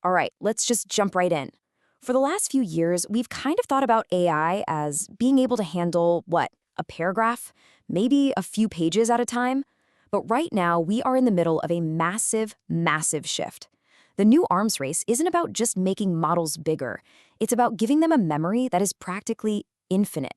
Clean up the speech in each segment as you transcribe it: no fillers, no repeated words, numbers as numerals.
All right, let's just jump right in. For the last few years, we've kind of thought about AI as being able to handle, what, a paragraph? Maybe a few pages at a time? But right now, we are in the middle of a massive, massive shift. The new arms race isn't about just making models bigger. It's about giving them a memory that is practically infinite.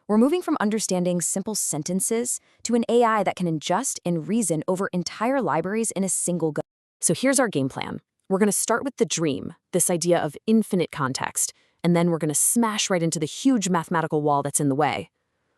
We're moving from understanding simple sentences to an AI that can ingest and reason over entire libraries in a single go. So here's our game plan. We're going to start with the dream, this idea of infinite context, and then we're going to smash right into the huge mathematical wall that's in the way.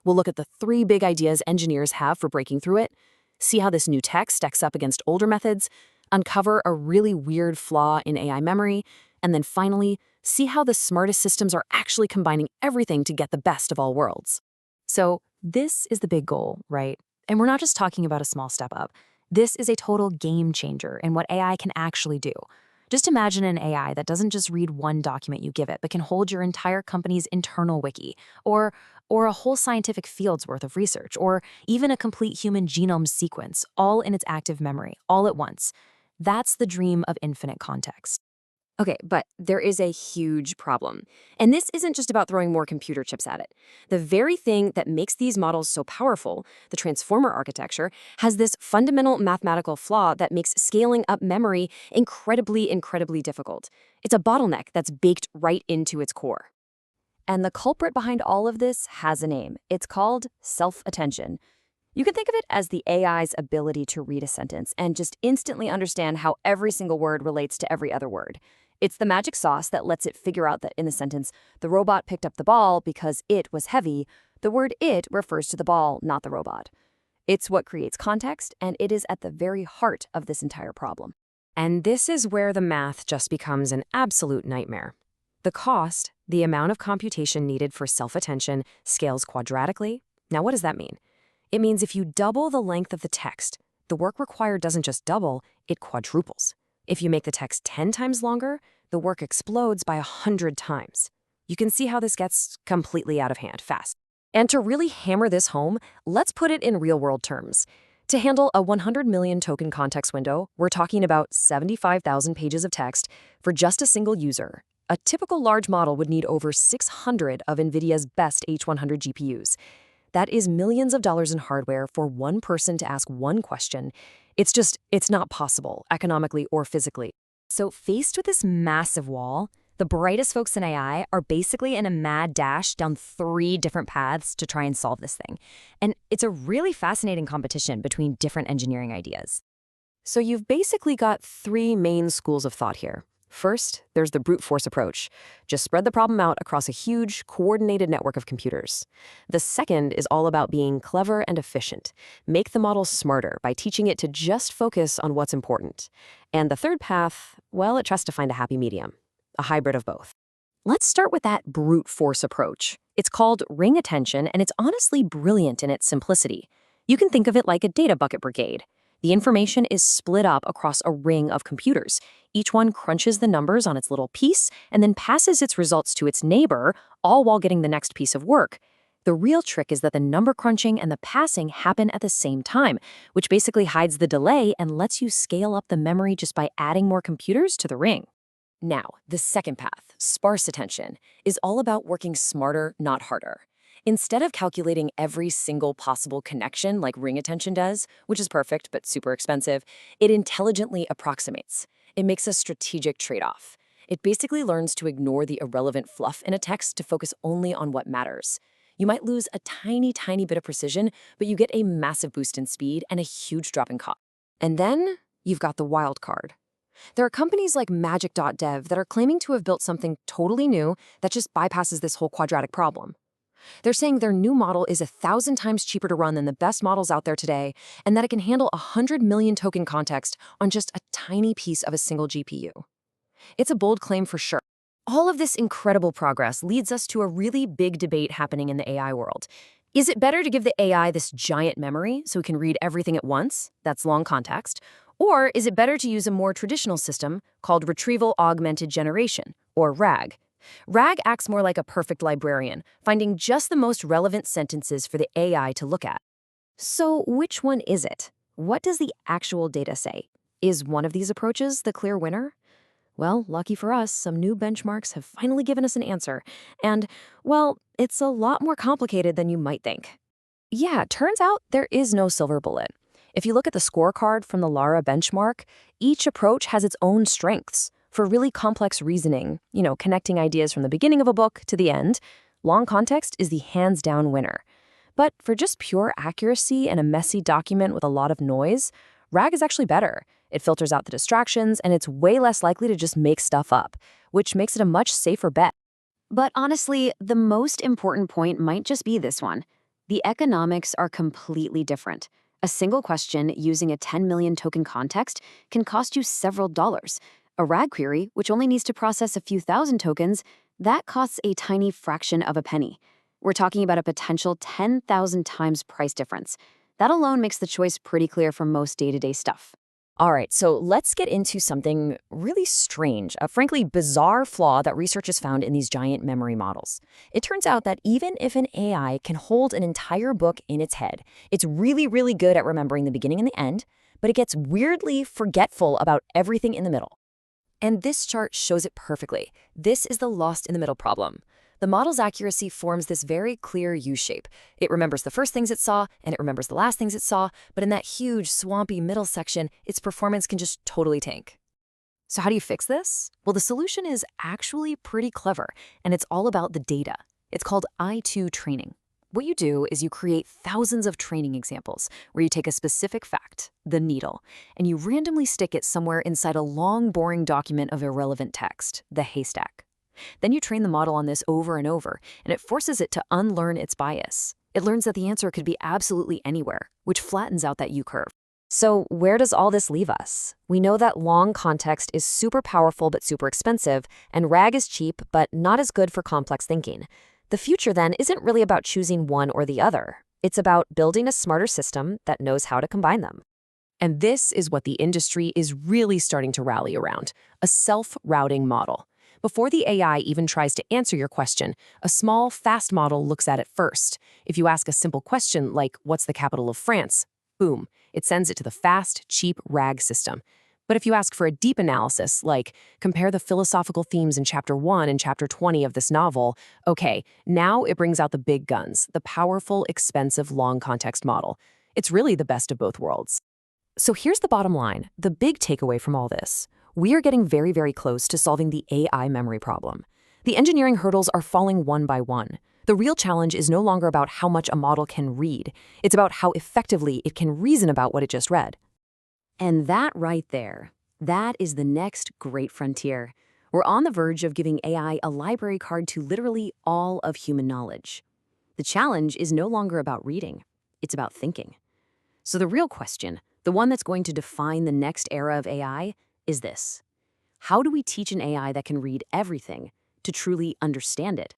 We'll look at the 3 big ideas engineers have for breaking through it, see how this new tech stacks up against older methods, uncover a really weird flaw in AI memory, and then finally, see how the smartest systems are actually combining everything to get the best of all worlds. So this is the big goal, right? And we're not just talking about a small step up. This is a total game changer in what AI can actually do. Just imagine an AI that doesn't just read one document you give it, but can hold your entire company's internal wiki, or a whole scientific field's worth of research, or even a complete human genome sequence, all in its active memory, all at once. That's the dream of infinite context. Okay, but there is a huge problem. And this isn't just about throwing more computer chips at it. The very thing that makes these models so powerful, the transformer architecture, has this fundamental mathematical flaw that makes scaling up memory incredibly, incredibly difficult. It's a bottleneck that's baked right into its core. And the culprit behind all of this has a name. It's called self-attention. You can think of it as the AI's ability to read a sentence and just instantly understand how every single word relates to every other word. It's the magic sauce that lets it figure out that in the sentence, the robot picked up the ball because it was heavy. The word it refers to the ball, not the robot. It's what creates context, and it is at the very heart of this entire problem. And this is where the math just becomes an absolute nightmare. The cost, the amount of computation needed for self-attention, scales quadratically. Now, what does that mean? It means if you double the length of the text, the work required doesn't just double, it quadruples. If you make the text 10 times longer, the work explodes by 100 times. You can see how this gets completely out of hand fast. And to really hammer this home, let's put it in real-world terms. To handle a 100 million token context window, we're talking about 75,000 pages of text for just a single user. A typical large model would need over 600 of NVIDIA's best H100 GPUs. That is millions of dollars in hardware for one person to ask one question. It's not possible, economically or physically. So faced with this massive wall, the brightest folks in AI are basically in a mad dash down 3 different paths to try and solve this thing. And it's a really fascinating competition between different engineering ideas. So you've basically got 3 main schools of thought here. First, there's the brute force approach. Just spread the problem out across a huge, coordinated network of computers. The second is all about being clever and efficient. Make the model smarter by teaching it to just focus on what's important. And the third path, well, it tries to find a happy medium, a hybrid of both. Let's start with that brute force approach. It's called ring attention, and it's honestly brilliant in its simplicity. You can think of it like a data bucket brigade. The information is split up across a ring of computers. Each one crunches the numbers on its little piece and then passes its results to its neighbor, all while getting the next piece of work. The real trick is that the number crunching and the passing happen at the same time, which basically hides the delay and lets you scale up the memory just by adding more computers to the ring. Now, the second path, sparse attention, is all about working smarter, not harder. Instead of calculating every single possible connection like ring attention does, which is perfect but super expensive, it intelligently approximates. It makes a strategic trade-off. It basically learns to ignore the irrelevant fluff in a text to focus only on what matters. You might lose a tiny, tiny bit of precision, but you get a massive boost in speed and a huge drop in cost. And then you've got the wild card. There are companies like magic.dev that are claiming to have built something totally new that just bypasses this whole quadratic problem. They're saying their new model is 1,000 times cheaper to run than the best models out there today, and that it can handle 100 million token context on just a tiny piece of a single GPU. It's a bold claim for sure. All of this incredible progress leads us to a really big debate happening in the AI world. Is it better to give the AI this giant memory so it can read everything at once? That's long context. Or is it better to use a more traditional system called retrieval-augmented generation, or RAG? RAG acts more like a perfect librarian, finding just the most relevant sentences for the AI to look at. So which one is it? What does the actual data say? Is one of these approaches the clear winner? Well, lucky for us, some new benchmarks have finally given us an answer. And, well, it's a lot more complicated than you might think. Yeah, turns out there is no silver bullet. If you look at the scorecard from the Lara benchmark, each approach has its own strengths. For really complex reasoning, connecting ideas from the beginning of a book to the end, long context is the hands down winner. But for just pure accuracy and a messy document with a lot of noise, RAG is actually better. It filters out the distractions, and it's way less likely to just make stuff up, which makes it a much safer bet. But honestly, the most important point might just be this one. The economics are completely different. A single question using a 10 million token context can cost you several dollars. A RAG query, which only needs to process a few thousand tokens, that costs a tiny fraction of a penny. We're talking about a potential 10,000 times price difference. That alone makes the choice pretty clear for most day-to-day stuff. All right, so let's get into something really strange, a frankly bizarre flaw that researchers found in these giant memory models. It turns out that even if an AI can hold an entire book in its head, it's really, really good at remembering the beginning and the end, but it gets weirdly forgetful about everything in the middle. And this chart shows it perfectly. This is the lost in the middle problem. The model's accuracy forms this very clear U-shape. It remembers the first things it saw, and it remembers the last things it saw, but in that huge, swampy middle section, its performance can just totally tank. So how do you fix this? Well, the solution is actually pretty clever, and it's all about the data. It's called I2 training. What you do is you create thousands of training examples where you take a specific fact, the needle, and you randomly stick it somewhere inside a long, boring document of irrelevant text, the haystack. Then you train the model on this over and over, and it forces it to unlearn its bias. It learns that the answer could be absolutely anywhere, which flattens out that U-curve. So where does all this leave us? We know that long context is super powerful but super expensive, and RAG is cheap but not as good for complex thinking. The future then isn't really about choosing one or the other. It's about building a smarter system that knows how to combine them. And this is what the industry is really starting to rally around, a self-routing model. Before the AI even tries to answer your question, a small, fast model looks at it first. If you ask a simple question like, what's the capital of France? Boom, it sends it to the fast, cheap RAG system. But if you ask for a deep analysis, like, compare the philosophical themes in Chapter 1 and Chapter 20 of this novel, okay, now it brings out the big guns, the powerful, expensive, long context model. It's really the best of both worlds. So here's the bottom line, the big takeaway from all this. We are getting very, very close to solving the AI memory problem. The engineering hurdles are falling one by one. The real challenge is no longer about how much a model can read. It's about how effectively it can reason about what it just read. And that right there, that is the next great frontier. We're on the verge of giving AI a library card to literally all of human knowledge. The challenge is no longer about reading. It's about thinking. So the real question, the one that's going to define the next era of AI, is this. How do we teach an AI that can read everything to truly understand it?